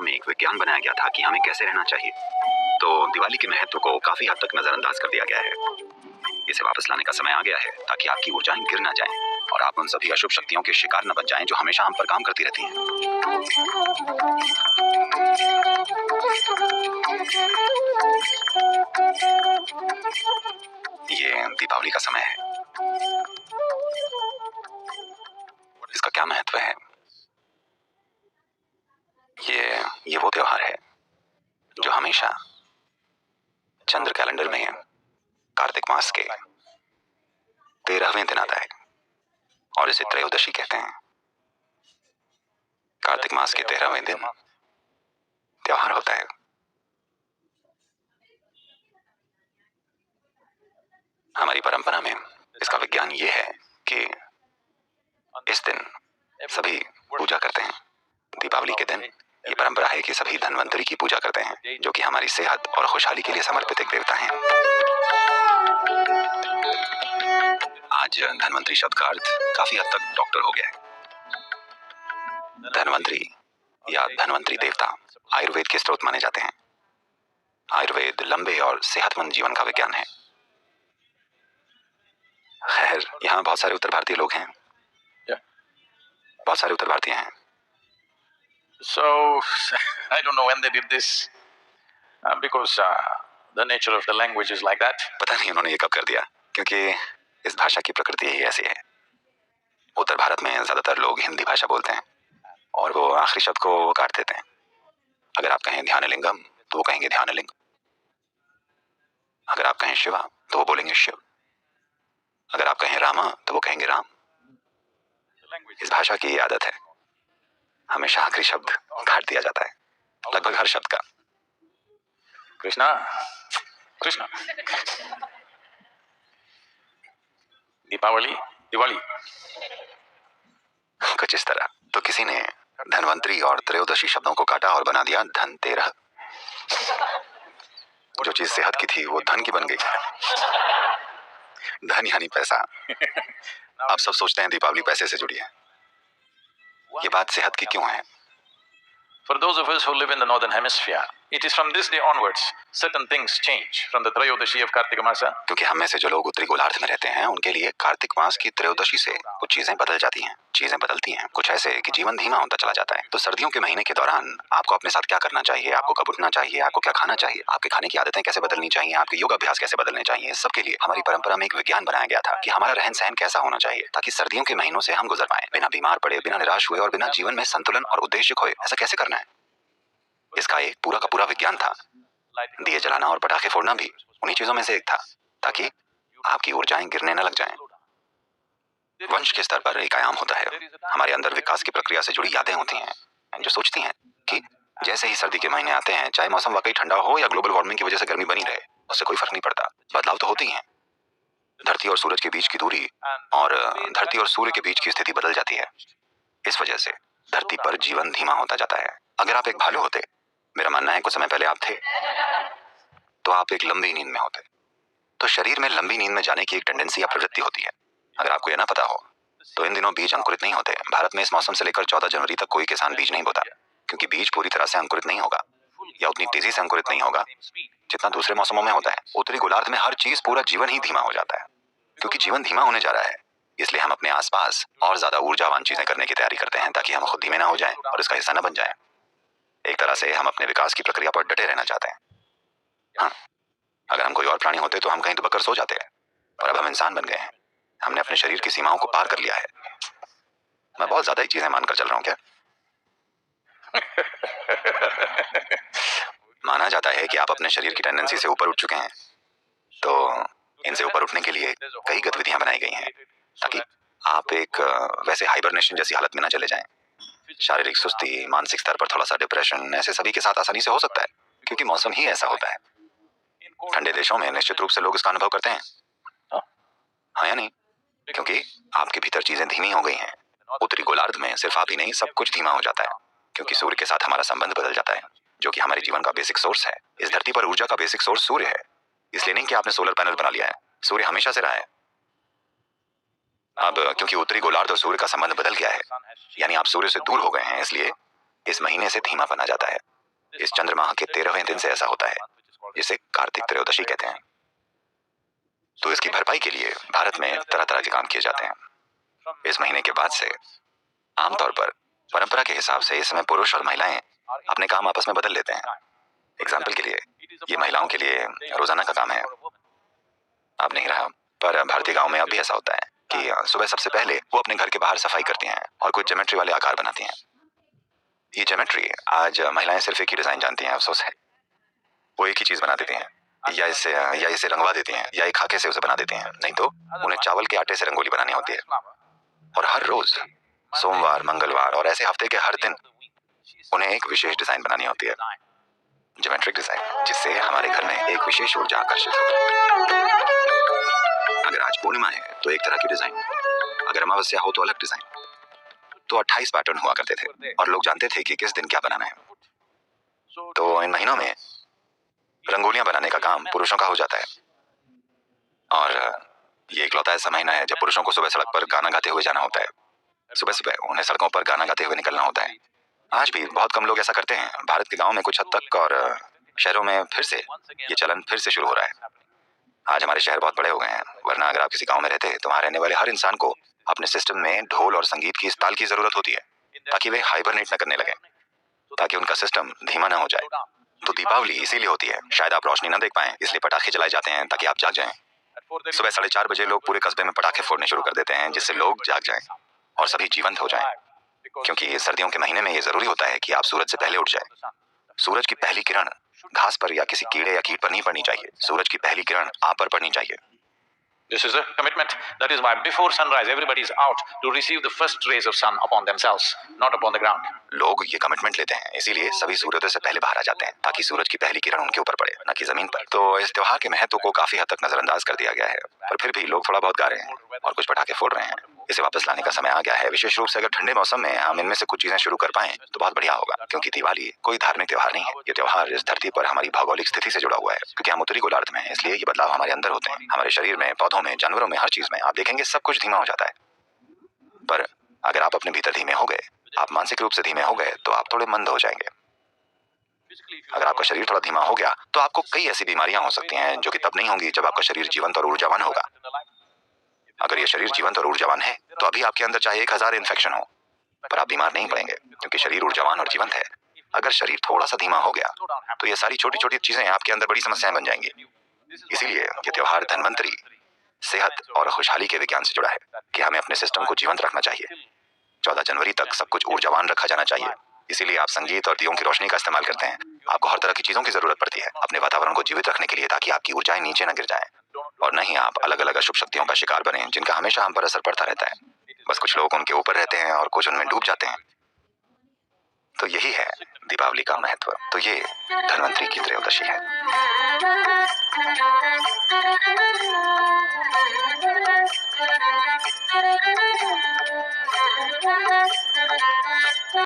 में एक विज्ञान बनाया गया था कि हमें कैसे रहना चाहिए। तो दिवाली के महत्व को काफी हद तक नजरअंदाज कर दिया गया है। इसे वापस लाने का समय आ गया है ताकि आपकी ऊर्जाएं गिर ना जाएं और आप उन सभी अशुभ शक्तियों के शिकार न बन जाएं जो हमेशा हम पर काम करती रहती हैं। ये दीपावली का समय है। इसका क्या महत्व है? ये वो त्योहार है जो हमेशा चंद्र कैलेंडर में कार्तिक मास के 13वें दिन आता है और इसे त्रयोदशी कहते हैं। कार्तिक मास के 13वें दिन त्योहार होता है। हमारी परंपरा में इसका विज्ञान ये है कि इस दिन सभी पूजा करते हैं। दीपावली के दिन ये परंपरा है कि सभी धनवंतरी की पूजा करते हैं, जो कि हमारी सेहत और खुशहाली के लिए समर्पित एक देवता हैं। आज धनवंतरी शब्द का अर्थ काफी हद तक डॉक्टर हो गया है। धनवंतरी या धनवंतरी देवता आयुर्वेद के स्रोत माने जाते हैं। आयुर्वेद लंबे और सेहतमंद जीवन का विज्ञान है। खैर, यहाँ बहुत सारे उत्तर भारतीय लोग हैं। बहुत सारे उत्तर भारतीय हैं। So, I don't know when they did this, because the nature of the language is like that. पता नहीं उन्होंने ये कब कर दिया, क्योंकि इस भाषा की प्रकृति ही ऐसी है। उत्तर भारत में ज्यादातर लोग हिंदी भाषा बोलते हैं और वो आखिरी शब्द को काट देते हैं। अगर आप कहें ध्यानलिंगम तो वो कहेंगे ध्यानलिंग। अगर आप कहें शिवा तो वो बोलेंगे शिव। अगर आप कहें रामा तो वो कहेंगे राम। इस भाषा की आदत है, हमेशा आखिरी शब्द काट दिया जाता है, लगभग हर शब्द का। कृष्णा, कृष्णा। दीपावली, दिवाली। कुछ इस तरह। तो किसी ने धनवंतरी और त्रयोदशी शब्दों को काटा और बना दिया धनतेरह। जो चीज सेहत की थी वो धन की बन गई। धन यानी पैसा। आप सब सोचते हैं दीपावली पैसे से जुड़ी है। ये बात सेहत की क्यों है? For those of us who live in the northern hemisphere, it is from this day onwards certain things change from the Trayodashi of Kartika Masa. क्योंकि हम में से जो लोग उत्तरी गोलार्ध में रहते हैं उनके लिए कार्तिक मास की त्रयोदशी से कुछ चीजें बदल जाती हैं। चीजें बदलती हैं कुछ ऐसे कि जीवन धीमा होता चला जाता है। तो सर्दियों के महीने के दौरान आपको अपने साथ क्या करना चाहिए, आपको कब उठना चाहिए, आपको क्या खाना चाहिए, आपके खाने की आदतें कैसे बदलनी चाहिए, आपके योग अभ्यास कैसे बदलने चाहिए, सबके लिए हमारी परंपरा में एक विज्ञान बनाया गया था कि हमारा रहन सहन कैसा होना चाहिए ताकि सर्दियों के महीनों से हम गुजर पाए, बिना बीमार पड़े, बिना निराश हुए और बिना जीवन में संतुलन और उद्देश्य खोए। ऐसा कैसे करना है, इसका एक पूरा का पूरा विज्ञान था। दिए जलाना और पटाखे फोड़ना भी उन्हीं चीजों में से एक था, ताकि आपकी ऊर्जाएं गिरने न लग जाएं। वंश के स्तर पर एक आयाम होता है। हमारे अंदर विकास की प्रक्रिया से जुड़ी यादें होती हैं जो सोचती हैं कि जैसे ही सर्दी के महीने आते हैं, चाहे मौसम वाकई ठंडा हो या ग्लोबल वार्मिंग की वजह से गर्मी बनी रहे, उससे कोई फर्क नहीं पड़ता, बदलाव तो होते ही हैं। धरती और सूरज के बीच की दूरी और धरती और सूर्य के बीच की स्थिति बदल जाती है। इस वजह से धरती पर जीवन धीमा होता जाता है। अगर आप एक भालू होते, मेरा मानना है कुछ समय पहले आप थे, तो आप एक लंबी नींद में होते। तो शरीर में लंबी नींद में जाने की एक टेंडेंसी या प्रवृत्ति होती है। अगर आपको यह ना पता हो तो इन दिनों बीज अंकुरित नहीं होते। भारत में इस मौसम से लेकर 14 जनवरी तक कोई किसान बीज नहीं बोता, क्योंकि बीज पूरी तरह से अंकुरित नहीं होगा या उतनी तेजी से अंकुरित नहीं होगा जितना दूसरे मौसमों में होता है। उत्तरी गोलार्ध में हर चीज, पूरा जीवन ही धीमा हो जाता है। क्योंकि जीवन धीमा होने जा रहा है, इसलिए हम अपने आसपास और ज्यादा ऊर्जावान चीजें करने की तैयारी करते हैं ताकि हम खुद धीमे ना हो जाएं और इसका हिस्सा न बन जाएं। एक तरह से हम अपने विकास की प्रक्रिया पर डटे रहना चाहते हैं। हाँ, अगर हम कोई और प्राणी होते तो हम कहीं दुबकर सो जाते हैं, और अब हम इंसान बन गए हैं। हमने अपने शरीर की सीमाओं को पार कर लिया है। मैं बहुत ज्यादा ही चीजें मानकर चल रहा हूँ क्या? माना जाता है कि आप अपने शरीर की टेंडेंसी से ऊपर उठ चुके हैं, तो इनसे ऊपर उठने के लिए कई गतिविधियां बनाई गई हैं ताकि आप एक वैसे हाइबरनेशन जैसी हालत में ना चले जाएं। शारीरिक सुस्ती, मानसिक स्तर पर थोड़ा सा डिप्रेशन, ऐसे सभी के साथ आसानी से हो सकता है, क्योंकि मौसम ही ऐसा होता है। ठंडे देशों में निश्चित रूप से लोग इसका अनुभव करते हैं, हाँ या नहीं? क्योंकि आपके भीतर चीजें धीमी हो गई हैं। उत्तरी गोलार्ध में सिर्फ आप ही नहीं, सब कुछ धीमा हो जाता है, क्योंकि सूर्य के साथ हमारा संबंध बदल जाता है, जो कि हमारे जीवन का बेसिक सोर्स है। इस धरती पर ऊर्जा का बेसिक सोर्स सूर्य है। इसलिए नहीं कि आपने सोलर पैनल बना लिया है, सूर्य हमेशा से रहा है। अब क्योंकि उत्तरी गोलार्ध और सूर्य का संबंध बदल गया है, यानी आप सूर्य से दूर हो गए हैं, इसलिए इस महीने से धीमापन आ जाता है। इस चंद्रमाह के 13वें दिन से ऐसा होता है, इसे कार्तिक त्रयोदशी कहते हैं। तो इसकी भरपाई के लिए भारत में तरह तरह के काम किए जाते हैं। इस महीने के बाद से आमतौर पर परंपरा के हिसाब से इस समय पुरुष और महिलाएं अपने काम आपस में बदल लेते हैं। एग्जाम्पल के लिए ये महिलाओं के लिए रोजाना का काम है, अब नहीं रहा, पर भारतीय गांव में अब भी ऐसा होता है कि सुबह सबसे पहले वो अपने घर के बाहर सफाई करती हैं और कुछ ज्योमेट्री वाले आकार बनाती हैं। ये ज्योमेट्री आज महिलाएं सिर्फ एक ही डिजाइन जानती हैं, अफसोस है। वो एक ही चीज बना देती हैं, या इसे रंगवा देती हैं, या एक खाके से उसे बना देती हैं, नहीं तो उन्हें चावल के आटे से रंगोली बनानी होती है। और हर रोज सोमवार, मंगलवार और ऐसे हफ्ते के हर दिन उन्हें एक विशेष डिजाइन बनानी होती है, ज्योमेट्रिक डिजाइन, जिससे हमारे घर में एक विशेष ऊर्जा आकर्षित हो। अगर आज पूर्णिमा है तो एक तरह की डिजाइन, अगर अमावस्या हो तो अलग डिजाइन। तो 28 पैटर्न हुआ करते थे और लोग जानते थे कि किस दिन क्या बनाना है। तो इन महीनों में रंगोलियां बनाने का काम पुरुषों का हो जाता है, और ये इकलौता ऐसा महीना है जब पुरुषों को सुबह सड़क पर गाना गाते हुए जाना होता है। सुबह सुबह उन्हें सड़कों पर गाना गाते हुए निकलना होता है। आज भी बहुत कम लोग ऐसा करते हैं। भारत के गांव में कुछ हद तक, और शहरों में फिर से ये चलन फिर से शुरू हो रहा है। आज हमारे शहर बहुत बड़े हो गए हैं, वरना अगर आप किसी गांव में रहते तो वहां रहने वाले हर इंसान को अपने सिस्टम में ढोल और संगीत की इस ताल की जरूरत होती है, ताकि वे हाइबरनेट न करने लगे, ताकि उनका सिस्टम धीमा न हो जाए। तो दीपावली इसीलिए होती है, शायद आप रोशनी न देख पाएं, इसलिए पटाखे जलाए जाते हैं ताकि आप जाग जाएं। सुबह 4:30 बजे लोग पूरे कस्बे में पटाखे फोड़ने शुरू कर देते हैं, जिससे लोग जाग जाएं और सभी जीवंत हो जाएं। क्योंकि सर्दियों के महीने में ये जरूरी होता है कि आप सूरज से पहले उठ जाएं। सूरज की पहली किरण घास पर या किसी कीड़े या कीट पर नहीं पड़नी चाहिए, सूरज की पहली किरण आप पर पड़नी चाहिए। This is a commitment. That is why before sunrise, everybody is out to receive the first rays of sun upon themselves, not upon the ground. लोग ये कमिटमेंट लेते हैं, इसीलिए सभी सूर्योदय से पहले बाहर आ जाते हैं ताकि सूरज की पहली किरण उनके ऊपर पड़े, न कि जमीन पर। तो इस त्योहार के महत्व को काफी हद तक नजरअंदाज कर दिया गया है, पर फिर भी लोग थोड़ा बहुत गा रहे हैं और कुछ पटाखे फोड़ रहे हैं। इसे वापस लाने का समय आ गया है। विशेष रूप से अगर ठंडे मौसम में हम इनमें से कुछ चीजें शुरू कर पाएं तो बहुत बढ़िया होगा, क्योंकि दिवाली कोई धार्मिक त्योहार नहीं है। ये त्योहार इस धरती पर हमारी भौगोलिक स्थिति से जुड़ा हुआ है, क्योंकि हम उत्तरी गोलार्ध में हैं, इसलिए ये बदलाव हमारे अंदर होते हैं। हमारे शरीर में, पौधों में, जानवरों में, हर चीज में आप देखेंगे सब कुछ धीमा हो जाता है। पर अगर आप अपने भीतर धीमे हो गए, आप मानसिक रूप से धीमे हो गए, तो आप थोड़े मंद हो जाएंगे। अगर आपका शरीर थोड़ा धीमा हो गया तो आपको कई ऐसी बीमारियां हो सकती हैं जो कि तब नहीं होंगी जब आपका शरीर जीवंत और ऊर्जावान होगा। अगर ये शरीर जीवंत और ऊर्जावान है तो अभी आपके अंदर चाहे 1000 इन्फेक्शन हो, पर आप बीमार नहीं पड़ेंगे, क्योंकि शरीर ऊर्जावान और जीवंत है। अगर शरीर थोड़ा सा धीमा हो गया तो ये सारी छोटी छोटी चीजें आपके अंदर बड़ी समस्याएं बन जाएंगी। इसीलिए ये त्योहार धन्वंतरी, सेहत और खुशहाली के विज्ञान से जुड़ा है कि हमें अपने सिस्टम को जीवंत रखना चाहिए। 14 जनवरी तक सब कुछ ऊर्जावान रखा जाना चाहिए। इसीलिए आप संगीत और दियों की रोशनी का इस्तेमाल करते हैं। आपको हर तरह की चीजों की जरूरत पड़ती है अपने वातावरण को जीवित रखने के लिए, ताकि आपकी ऊर्जाएं नीचे न गिर जाएं और न ही आप अलग अलग अशुभ शक्तियों का शिकार बने, जिनका हमेशा हम पर असर पड़ता रहता है। बस कुछ लोग उनके ऊपर रहते हैं और कुछ उनमें डूब जाते हैं। तो यही है दीपावली का महत्व। तो ये धन्वंतरी की त्रयोदशी है।